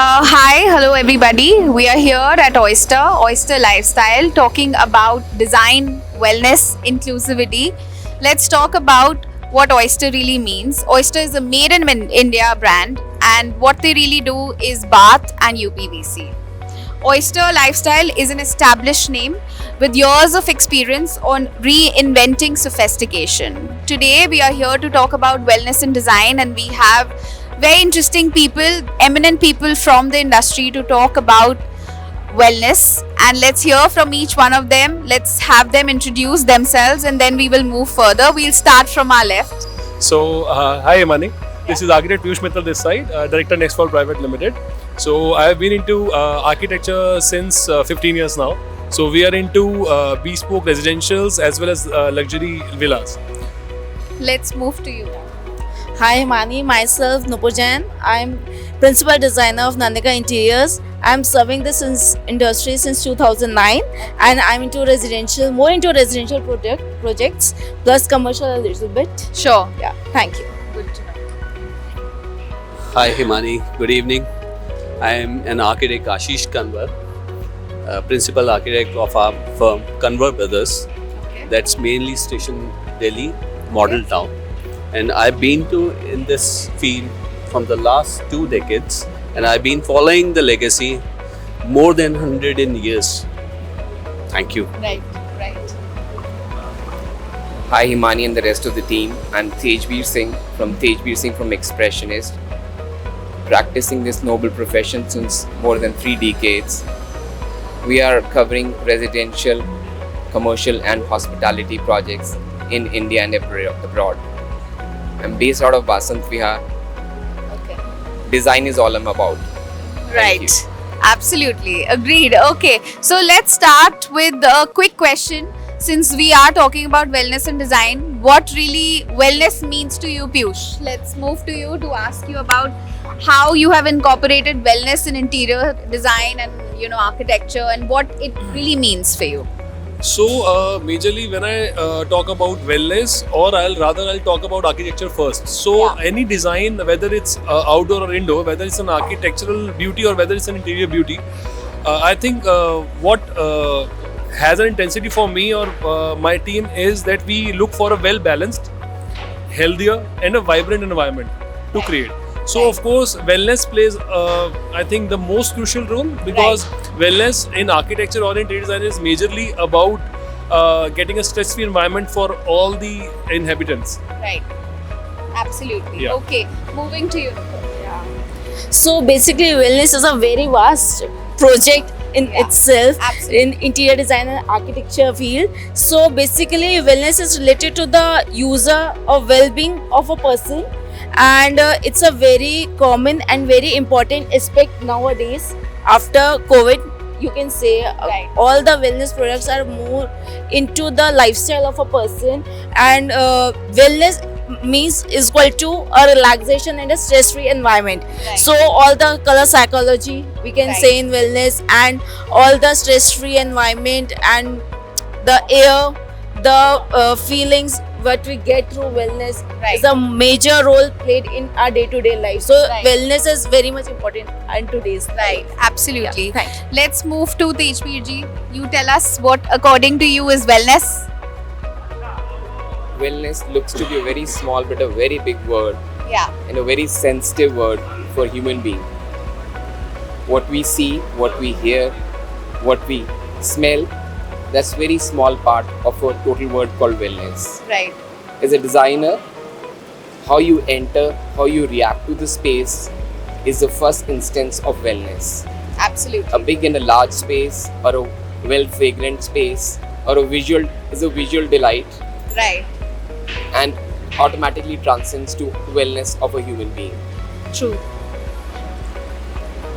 Hello everybody. We are here at Oyster LifeStyle, talking about design, wellness, inclusivity. Let's talk about what Oyster really means. Oyster is a made in India brand, and what they really do is bath and uPVC. Oyster Lifestyle is an established name with years of experience on reinventing sophistication. Today, we are here to talk about wellness and design, and we have very interesting people, eminent people from the industry to talk about wellness. And let's hear from each one of them. Let's have them introduce themselves, and then we will move further. We'll start from our left. Hi Himani. This is architect Piyush Mittal this side, director Nextfall Private Limited. So I have been into architecture since 15 years now. So we are into bespoke residentials as well as luxury villas. Let's move to you. Hi Himani, myself Nupur Jain. I'm principal designer of Nandika Interiors. I'm serving this industry since 2009, and I'm more into residential projects plus commercial a little bit. Sure. Yeah, thank you. Good to know. Hi Himani, good evening. I am an architect Ashish Kanwar, principal architect of our firm Kanwar Brothers. Okay. That's mainly stationed Delhi, model town. And I've been in this field from the last 2 decades, and I've been following the legacy more than 100 years. Thank you. Right. Hi Himani and the rest of the team. I'm Tejbir Singh from Expressionist, practicing this noble profession since more than 3 decades. We are covering residential, commercial and hospitality projects in India and abroad. I'm based out of Basant Vihar. Okay. Design is all I'm about. Thank you. Right. Absolutely. Agreed. Okay. So let's start with a quick question. Since we are talking about wellness and design, what really wellness means to you, Piyush? Let's move to you to ask you about how you have incorporated wellness in interior design and architecture, and what it really means for you. So majorly when I talk about wellness, or I'll talk about architecture first. So any design, whether it's outdoor or indoor, whether it's an architectural beauty or whether it's an interior beauty, I think what has an intensity for me or my team is that we look for a well-balanced, healthier and a vibrant environment to create. So of course wellness plays I think the most crucial role, because wellness in architecture or interior design is majorly about getting a stress-free environment for all the inhabitants. Right. Absolutely. Yeah. Okay. Moving to you. So basically, wellness is a very vast project in itself Absolutely. in interior design and architecture field. So basically, wellness is related to the user or well-being of a person, and it's a very common and very important aspect nowadays after COVID. You can say all the wellness products are more into the lifestyle of a person, and wellness means is equal to a relaxation and a stress-free environment. So all the color psychology we can say in wellness, and all the stress-free environment and the air, the feelings what we get through wellness is a major role played in our day-to-day life. So wellness is very much important in today's life. Absolutely. Yeah, thank you. Let's move to Tejbir ji. You tell us what according to you is wellness. Wellness looks to be a very small but a very big word, Yeah. and a very sensitive word for human being. What we see, what we hear, what we smell, that's very small part of a total word called wellness. Right. As a designer, how you enter, how you react to the space is the first instance of wellness. Absolutely. A big and a large space, or a well fragrant space, or a visual delight, Right. and automatically transcends to wellness of a human being. True.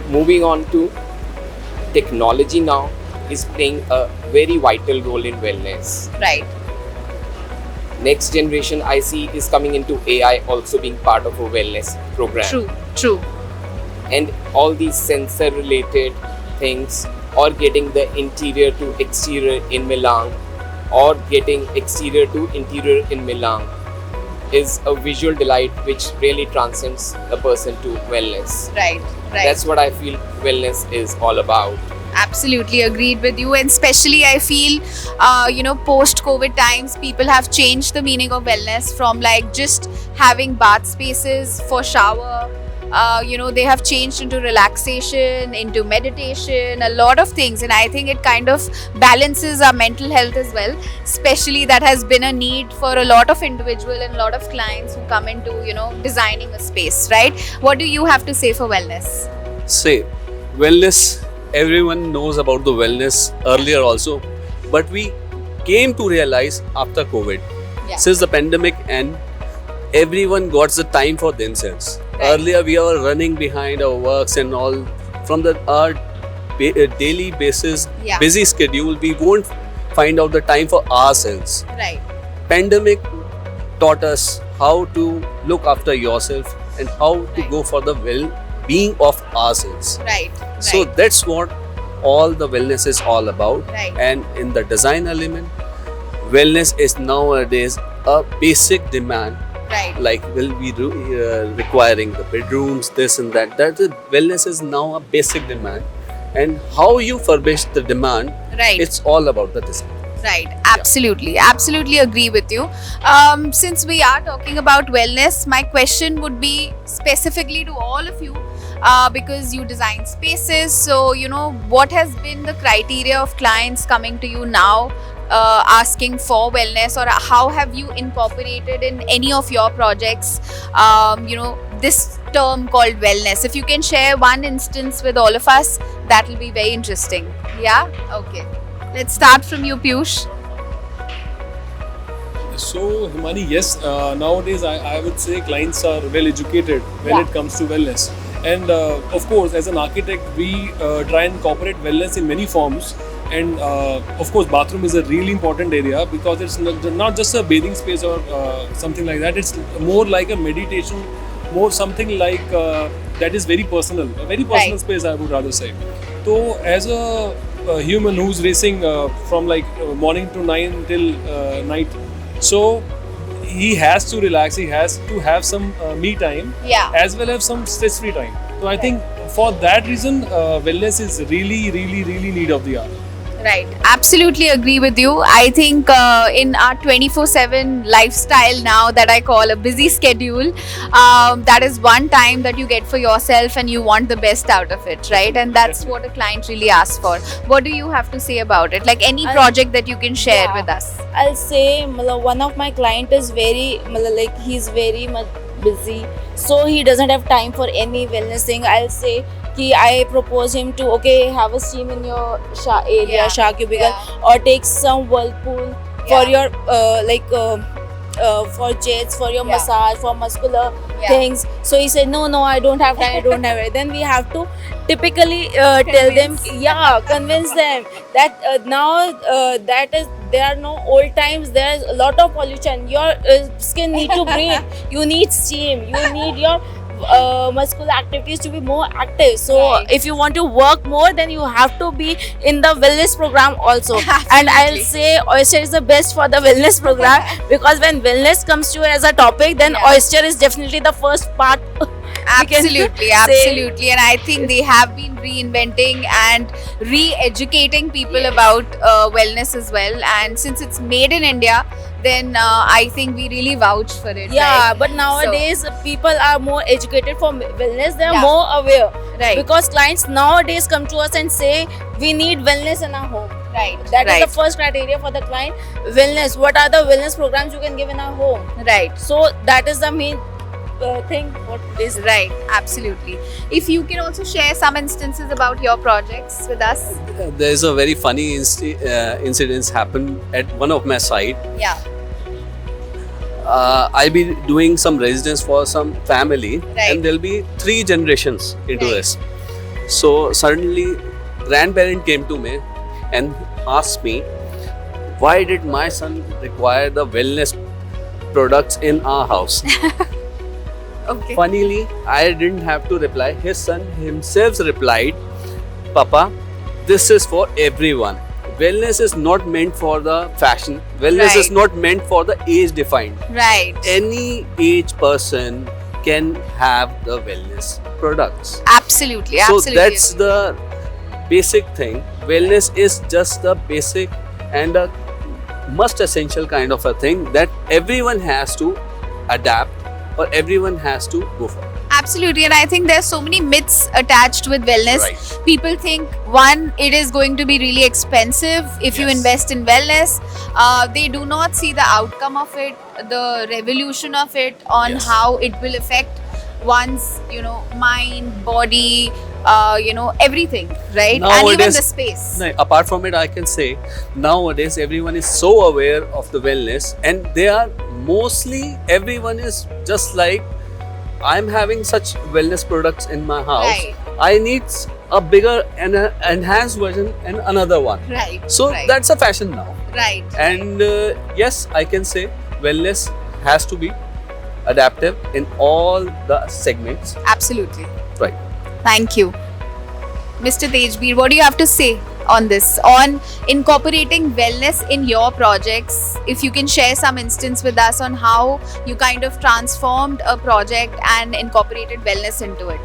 Moving on to technology now is playing a very vital role in wellness. Right. Next generation I see is coming into AI also being part of a wellness program. True. And all these sensor related things, or getting the interior to exterior in Milan, or getting exterior to interior in Milan, is a visual delight which really transcends a person to wellness. Right. That's what I feel wellness is all about. Absolutely agreed with you, and especially I feel post COVID times people have changed the meaning of wellness from like just having bath spaces for shower. They have changed into relaxation, into meditation, a lot of things, and I think it kind of balances our mental health as well. Especially that has been a need for a lot of individual and a lot of clients who come into designing a space, right? What do you have to say for wellness? Say, wellness, everyone knows about the wellness earlier also, but we came to realize after COVID, Yeah. since the pandemic and everyone got the time for themselves. Right. Earlier we were running behind our works and all from our daily basis, Yeah. busy schedule, we won't find out the time for ourselves. Right. Pandemic taught us how to look after yourself and how to Right. go for the well-being of ourselves. Right. So that's what all the wellness is all about. Right. And in the design element, wellness is nowadays a basic demand. Right. Like will be requiring the bedrooms, this and that. That is, wellness is now a basic demand. And how you furbish the demand, Right. it's all about the design. Right, absolutely agree with you. Since we are talking about wellness, my question would be specifically to all of you, because you design spaces. So, what has been the criteria of clients coming to you now, asking for wellness, or how have you incorporated in any of your projects, this term called wellness? If you can share one instance with all of us, that will be very interesting. Yeah, okay. Let's start from you, Piyush. So, Himani, yes, nowadays I would say clients are well educated when Yeah. it comes to wellness. And of course, as an architect, we try and incorporate wellness in many forms. And of course, bathroom is a really important area because it's not just a bathing space or something like that. It's more like a meditation, more something like that is very personal, a very personal Right. space, I would rather say. So, as a human who's racing from like morning to 9 till night, so he has to relax, he has to have some me time Yeah. as well as some stress free time. So I think for that reason wellness is really need of the hour. Right, absolutely agree with you. I think in our 24/7 lifestyle now that I call a busy schedule, that is one time that you get for yourself and you want the best out of it, right? And that's what a client really asks for. What do you have to say about it? Like any project that you can share Yeah. with us? I'll say one of my client is he's very much busy, so he doesn't have time for any wellness thing. I'll say I propose him to have a steam in your area, Yeah. shower cubicle, Yeah. or take some whirlpool for Yeah. your for jets, for your Yeah. massage, for muscular Yeah. things. So he said, no, I don't have time, I don't have it. Then we have to typically tell them, convince them that now there are no old times, there's a lot of pollution, your skin need to breathe, you need steam, you need your muscular activities to be more active. So Right. if you want to work more, then you have to be in the wellness program also. And I'll Absolutely. say Oyster is the best for the wellness program because when wellness comes to as a topic, then Yeah. Oyster is definitely the first part. Absolutely, say- absolutely. And I think they have been reinventing and re-educating people about wellness as well. And since it's made in India, then I think we really vouch for it. Yeah, right? but nowadays people are more educated for wellness, they are Yeah. more aware. Right. Because clients nowadays come to us and say, we need wellness in our home. Right. That is right. the first criteria for the client. Wellness. What are the wellness programs you can give in our home? Right. So that is the main thing. What is Right. Absolutely. If you can also share some instances about your projects with us. There is a very funny incidents happened at one of my site. Yeah. I'll be doing some residence for some family, Right. and there'll be 3 generations into Right. this. So suddenly, grandparent came to me and asked me, why did my son require the wellness products in our house? Okay. Funnily, I didn't have to reply. His son himself replied, Papa, this is for everyone. wellness is not meant for the fashion. Wellness is Right. not meant for the age defined. Right. Any age person can have the wellness products. Absolutely. So Absolutely. that's the basic thing. Wellness is just the basic and a must essential kind of a thing that everyone has to adapt or everyone has to go for. Absolutely, and I think there's so many myths attached with wellness. Right. People think, one, it is going to be really expensive if you Yes. invest in wellness. They do not see the outcome of it, the revolution of it, on Yes. how it will affect one's, mind, body, everything, right? And even Nowadays- the space. No, apart from it, I can say nowadays everyone is so aware of the wellness, and they are mostly everyone is just like, I'm having such wellness products in my house. Right. I need a bigger and a enhanced version and another one. Right. So right, that's a fashion now. right. And yes, I can say wellness has to be adaptive in all the segments. Absolutely. Right. Thank you. Mr. Tejbir, what do you have to say on this, on incorporating wellness in your projects? If you can share some instance with us on how you kind of transformed a project and incorporated wellness into it.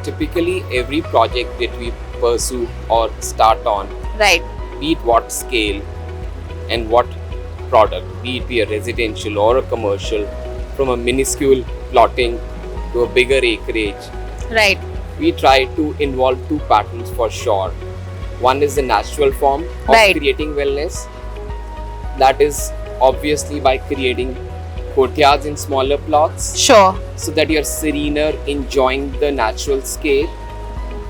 Typically, every project that we pursue or start on, Right. be it what scale and what product, be it be a residential or a commercial, from a minuscule plotting to a bigger acreage, Right. we try to involve two patterns for sure. One is the natural form of Right. creating wellness. That is obviously by creating courtyards in smaller plots Sure. so that you're serener, enjoying the natural scape.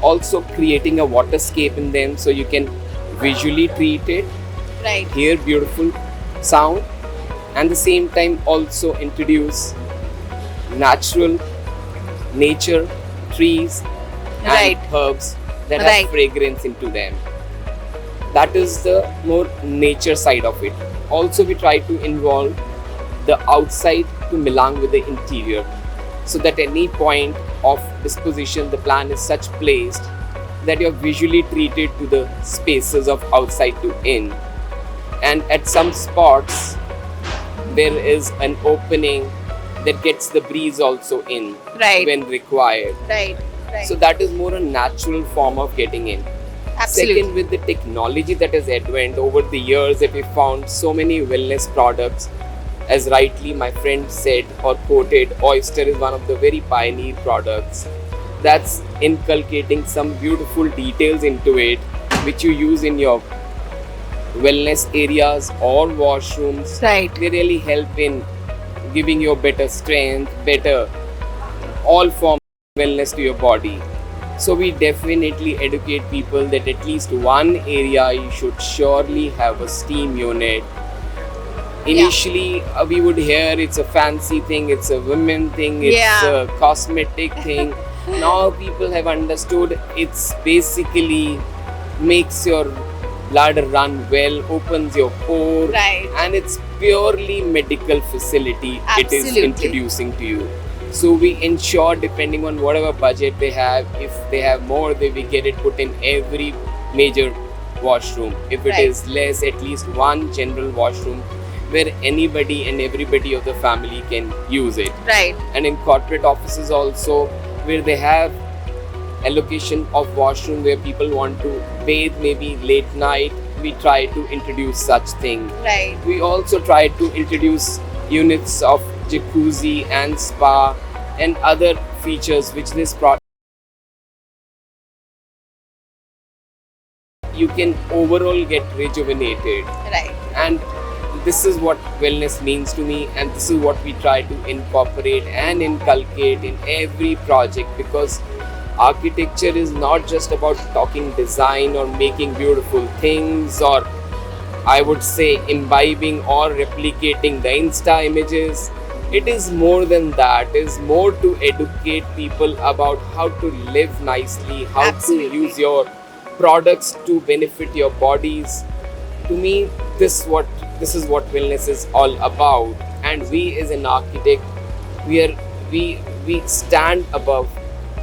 Also creating a waterscape in them so you can visually treat it, Right. hear beautiful sound, and the same time also introduce natural nature, trees and Right. herbs that Right. have fragrance into them. That is the more nature side of it. Also, we try to involve the outside to belong with the interior, so that any point of disposition, the plan is such placed that you're visually treated to the spaces of outside to in. And at some spots, there is an opening that gets the breeze also in Right. when required. Right. Right. So that is more a natural form of getting in. Absolutely. Second, with the technology that has advanced over the years, that we found so many wellness products. As rightly my friend said or quoted, Oyster is one of the very pioneer products that's inculcating some beautiful details into it, which you use in your wellness areas or washrooms. Right. They really help in giving you better strength, better all forms of wellness to your body. So we definitely educate people that at least one area you should surely have a steam unit. Initially, we would hear it's a fancy thing, it's a women thing, it's Yeah. a cosmetic thing. Now people have understood it's basically makes your bladder run well, opens your pore, Right. and it's purely medical facility it is Absolutely. introducing to you. So we ensure, depending on whatever budget they have, if they have more, they will get it put in every major washroom. If it Right. is less, at least one general washroom where anybody and everybody of the family can use it. Right. And in corporate offices also, where they have allocation of washroom where people want to bathe maybe late night, we try to introduce such thing. Right. We also try to introduce units of jacuzzi and spa and other features which this product you can overall get rejuvenated. Right. And this is what wellness means to me, and this is what we try to incorporate and inculcate in every project, because architecture is not just about talking design or making beautiful things, or I would say imbibing or replicating the Insta images. It is more than that. It is more to educate people about how to live nicely, how Absolutely. to use your products to benefit your bodies. To me, this is what wellness is all about. And we as an architect, we stand above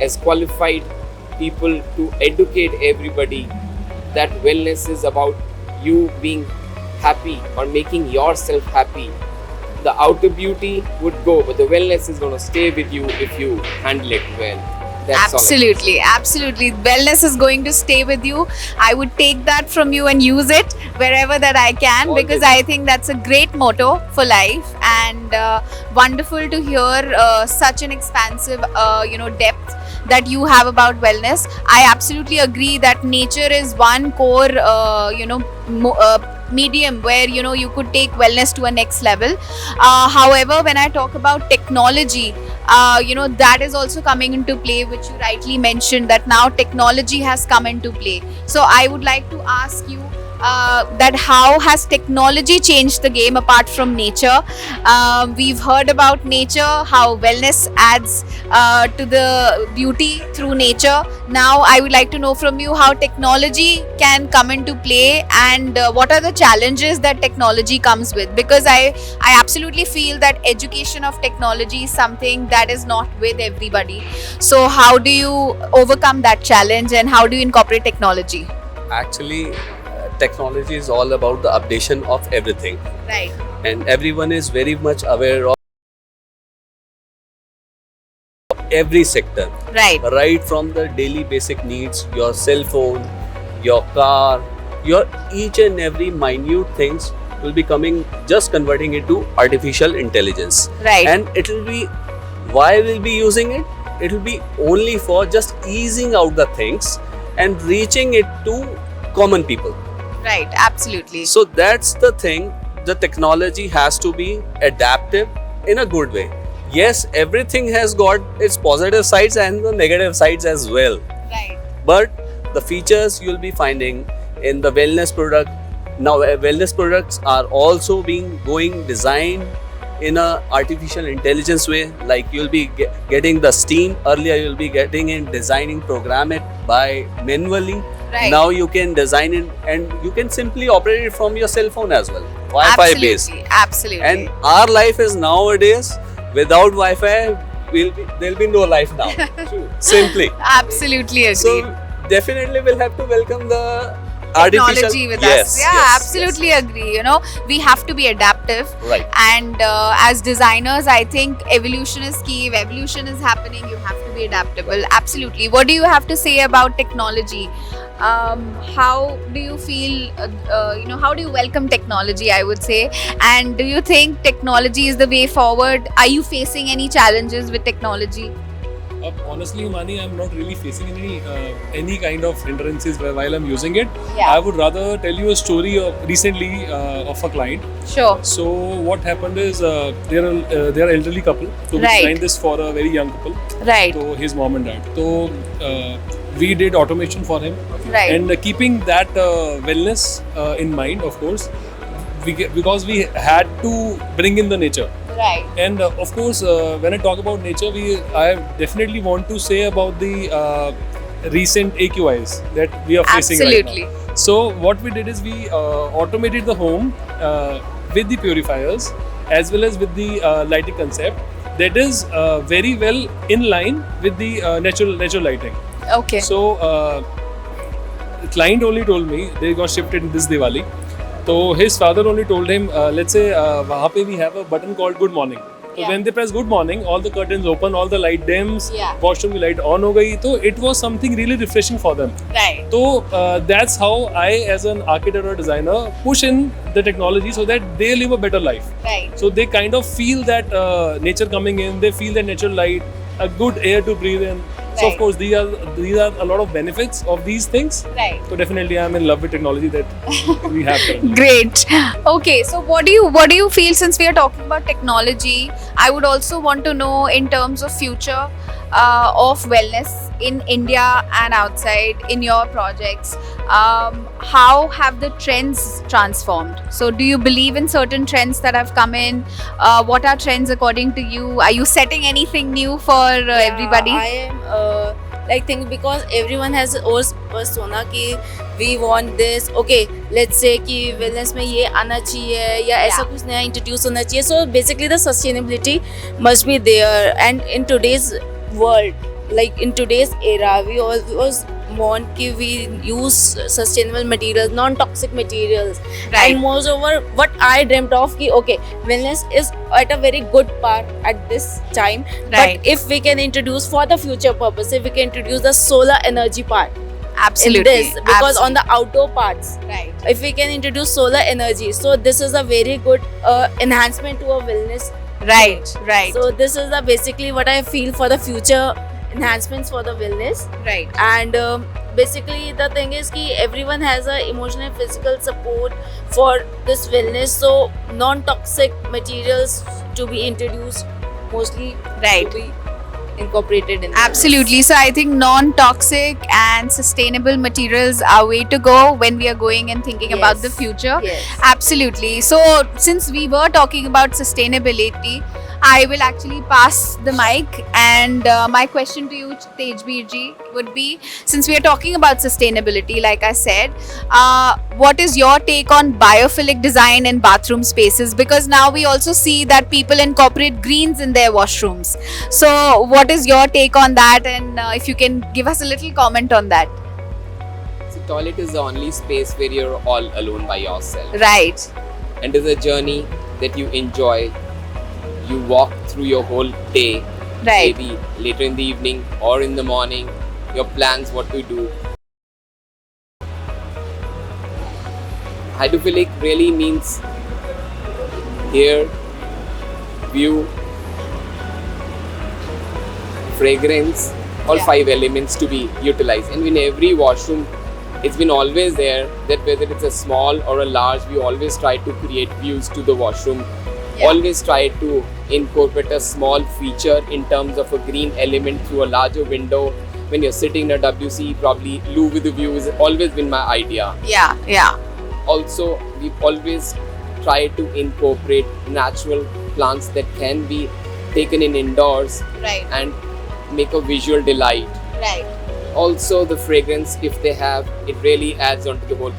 as qualified people to educate everybody that wellness is about you being happy or making yourself happy. The outer beauty would go, but the wellness is going to stay with you if you handle it well. That's Absolutely, absolutely. Wellness is going to stay with you. I would take that from you and use it wherever that I can, Always. because I think that's a great motto for life, and wonderful to hear such an expansive, depth that you have about wellness. I absolutely agree that nature is one core, medium where you could take wellness to a next level. However, when I talk about technology, that is also coming into play, which you rightly mentioned, that now technology has come into play. So I would like to ask you that how has technology changed the game apart from nature? We've heard about nature, how wellness adds to the beauty through nature. Now I would like to know from you how technology can come into play, and what are the challenges that technology comes with, because I absolutely feel that education of technology is something that is not with everybody. So how do you overcome that challenge, and how do you incorporate technology? Actually, technology is all about the updation of everything, Right. and everyone is very much aware of every sector, right from the daily basic needs, your cell phone, your car, your each and every minute things will be coming, just converting it to artificial intelligence. Right. And it will be, why we'll be using it? It will be only for just easing out the things and reaching it to common people. Right, absolutely. So that's the thing. The technology has to be adaptive in a good way. Yes, everything has got its positive sides and the negative sides as well. Right. But the features you'll be finding in the wellness product. Now, wellness products are also being designed in a artificial intelligence way. Like you'll be getting the steam. Earlier, you'll be getting in designing, program it by manually. Right. Now you can design it and you can simply operate it from your cell phone as well. Wi-Fi based. Absolutely. And our life is nowadays without Wi-Fi, there'll be no life now. Simply. Absolutely agreed. So definitely we'll have to welcome the Technology artificial with yes, us. Yeah, yes, absolutely agree. We have to be adaptive. Right. And as designers, I think evolution is key. If evolution is happening, you have to be adaptable. Absolutely. What do you have to say about technology? How do you feel, how do you welcome technology, I would say? And do you think technology is the way forward? Are you facing any challenges with technology? Honestly, Himani, I'm not really facing any kind of hindrances while I'm using it. Yeah. I would rather tell you a story recently of a client. Sure. So what happened is they're an elderly couple. So we Right. designed this for a very young couple. Right. So his mom and dad. So we did automation for him. Right. And keeping that wellness in mind, of course, because we had to bring in the nature. Right. And of course, when I talk about nature, I definitely want to say about the recent AQIs that we are facing Absolutely. right now. So what we did is we automated the home with the purifiers as well as with the lighting concept that is very well in line with the natural lighting. Okay. So the client only told me they got shifted in this Diwali. So his father only told him, let's say, वहाँ पे we have a button called Good Morning. So Yeah. when they press Good Morning, all the curtains open, all the light dims, Yeah. washroom की light on हो गई. So it was something really refreshing for them. Right. So that's how I, as an architect or designer, push in the technology so that they live a better life. Right. So they kind of feel that nature coming in, they feel that natural light, a good air to breathe in. So of Right. course these are a lot of benefits of these things. Right. So definitely I'm in love with technology that we have currently. Great. Okay, so what do you feel, since we are talking about technology? I would also want to know in terms of future of wellness in India and outside in your projects. How have the trends transformed? So do you believe in certain trends that have come in? What are trends according to you? Are you setting anything new for everybody? I am thinking because everyone has own persona कि we want this. Okay, let's say कि wellness में ये आना चाहिए या ऐसा Yeah. कुछ नया introduce होना चाहिए. So basically the sustainability must be there, and in today's world like in today's era, we always want कि we use sustainable materials, non-toxic materials. Right. And moreover, what I dreamt of कि okay, wellness is at a very good part at this time. Right. But if we can introduce for the future purpose, if we can introduce the solar energy part Absolutely. in this, because on the outdoor parts, Right. if we can introduce solar energy, so this is a very good enhancement to our wellness. Right. Right. So this is the basically what I feel for the future enhancements for the wellness. right. And basically the thing is ki everyone has a emotional and physical support for this wellness, so non-toxic materials to be introduced, mostly Right. to be incorporated in this. Absolutely. So I think non-toxic and sustainable materials are way to go when we are going and thinking about the Yes. future. Yes. Absolutely. So since we were talking about sustainability, I will actually pass the mic, and my question to you, Tejbir ji, would be, since we are talking about sustainability, like I said, what is your take on biophilic design in bathroom spaces? Because now we also see that people incorporate greens in their washrooms. So what is your take on that, and if you can give us a little comment on that? So toilet is the only space where you're all alone by yourself. Right. And it's a journey that you enjoy. You walk through your whole day, Right. maybe later in the evening or in the morning, your plans, what to do. Hydrophilic really means air, view, fragrance, all Yeah. 5 elements to be utilized. And in every washroom, it's been always there that whether it's a small or a large, we always try to create views to the washroom. Yeah. Always try to incorporate a small feature in terms of a green element through a larger window. When you're sitting in a WC, probably loo with a view has always been my idea. Yeah. Yeah. Also, we've always tried to incorporate natural plants that can be taken in indoors Right. and make a visual delight. Right. Also, the fragrance, if they have, it really adds on to the whole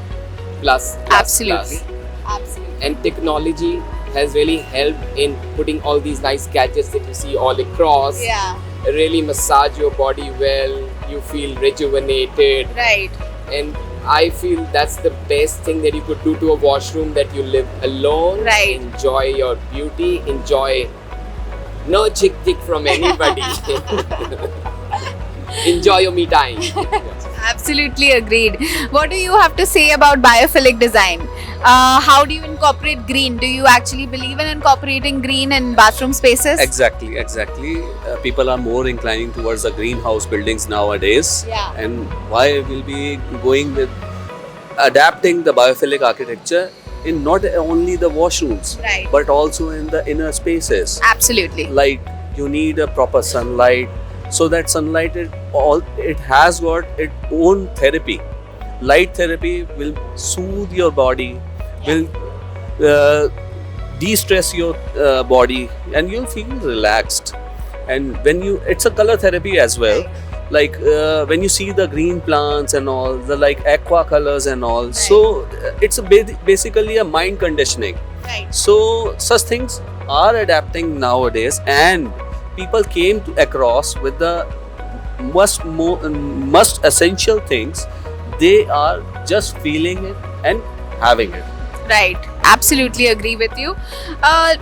plus. Absolutely. Absolutely. And technology has really helped in putting all these nice gadgets that you see all across. Yeah. Really massage your body well, you feel rejuvenated, Right. and I feel that's the best thing that you could do to a washroom, that you live alone, Right. enjoy your beauty, enjoy no chick from anybody. Enjoy your me time. Absolutely agreed. What do you have to say about biophilic design? How do you incorporate green? Do you actually believe in incorporating green in bathroom spaces? Exactly. People are more inclining towards the greenhouse buildings nowadays. Yeah. And why we'll be going with adapting the biophilic architecture in not only the washrooms, Right. but also in the inner spaces. Absolutely. Like you need a proper sunlight, so that sunlight it has got its own therapy. Light therapy will soothe your body, will de-stress your body, and you'll feel relaxed. And when it's a color therapy as well. Like when you see the green plants and all, the like aqua colors and all, so it's basically a mind conditioning. Right. So such things are adapting nowadays, and people came across with the must essential things. They are just feeling it and having it. Right. Absolutely agree with you.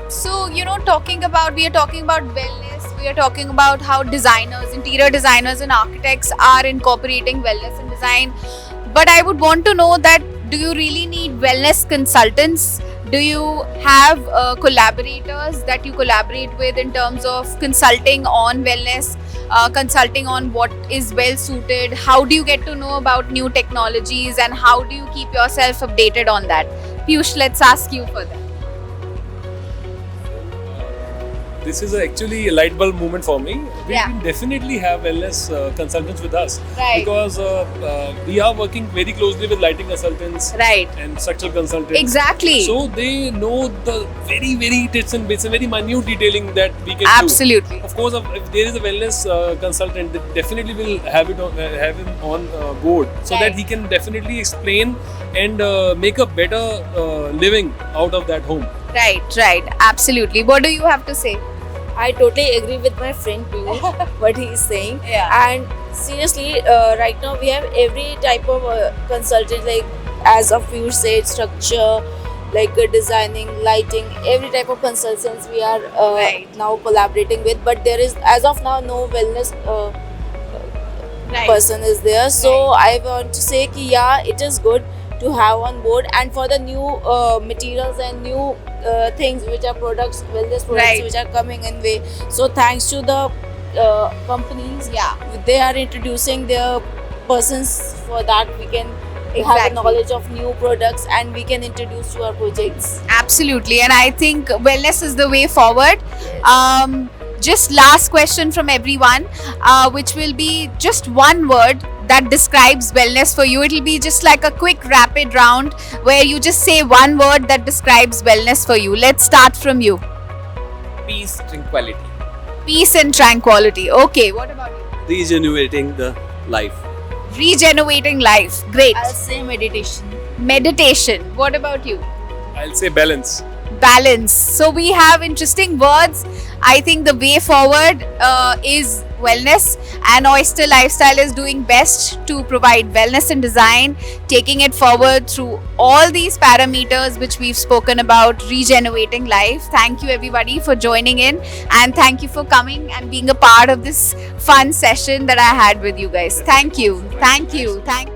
So, we are talking about wellness. We are talking about how designers, interior designers and architects are incorporating wellness in design. But I would want to know that, do you really need wellness consultants? Do you have collaborators that you collaborate with in terms of consulting on wellness, consulting on what is well suited? How do you get to know about new technologies, and how do you keep yourself updated on that? Piyush, let's ask you for that. This is actually a light bulb moment for me. We Yeah. can definitely have wellness consultants with us, Right. because we are working very closely with lighting consultants Right. and structural consultants. Exactly. So they know the very tits and bits and very minute detailing that we can Absolutely. do. Of course, if there is a wellness consultant, they definitely will have him on board, so Right. that he can definitely explain and make a better living out of that home. Right. Absolutely. What do you have to say? I totally agree with my friend Piyush, what he is saying. Yeah. And seriously, right now we have every type of consultant, like as of Piyush said, structure, like designing, lighting, every type of consultants we are Right. now collaborating with. But there is, as of now, no wellness Right. person is there. So I want to say ki yeah, it is good to have on board, and for the new materials and new things which are products, wellness products Right. which are coming in way. So thanks to the companies, Yeah. they are introducing their persons, for that we can have Exactly. a knowledge of new products and we can introduce to our projects. Absolutely, and I think wellness is the way forward. Just last question from everyone, which will be just one word that describes wellness for you. It'll be just like a quick rapid round where you just say one word that describes wellness for you. Let's start from you. Peace, tranquility. Peace and tranquility. Okay, what about you? Regenerating the life. Regenerating life. Great. I'll say meditation. Meditation. What about you? I'll say balance. Balance. So we have interesting words. I think the way forward is wellness, and Oyster Lifestyle is doing best to provide wellness and design, taking it forward through all these parameters which we've spoken about, regenerating life. Thank you everybody for joining in, and thank you for coming and being a part of this fun session that I had with you guys. Thank you. Thank you. Thank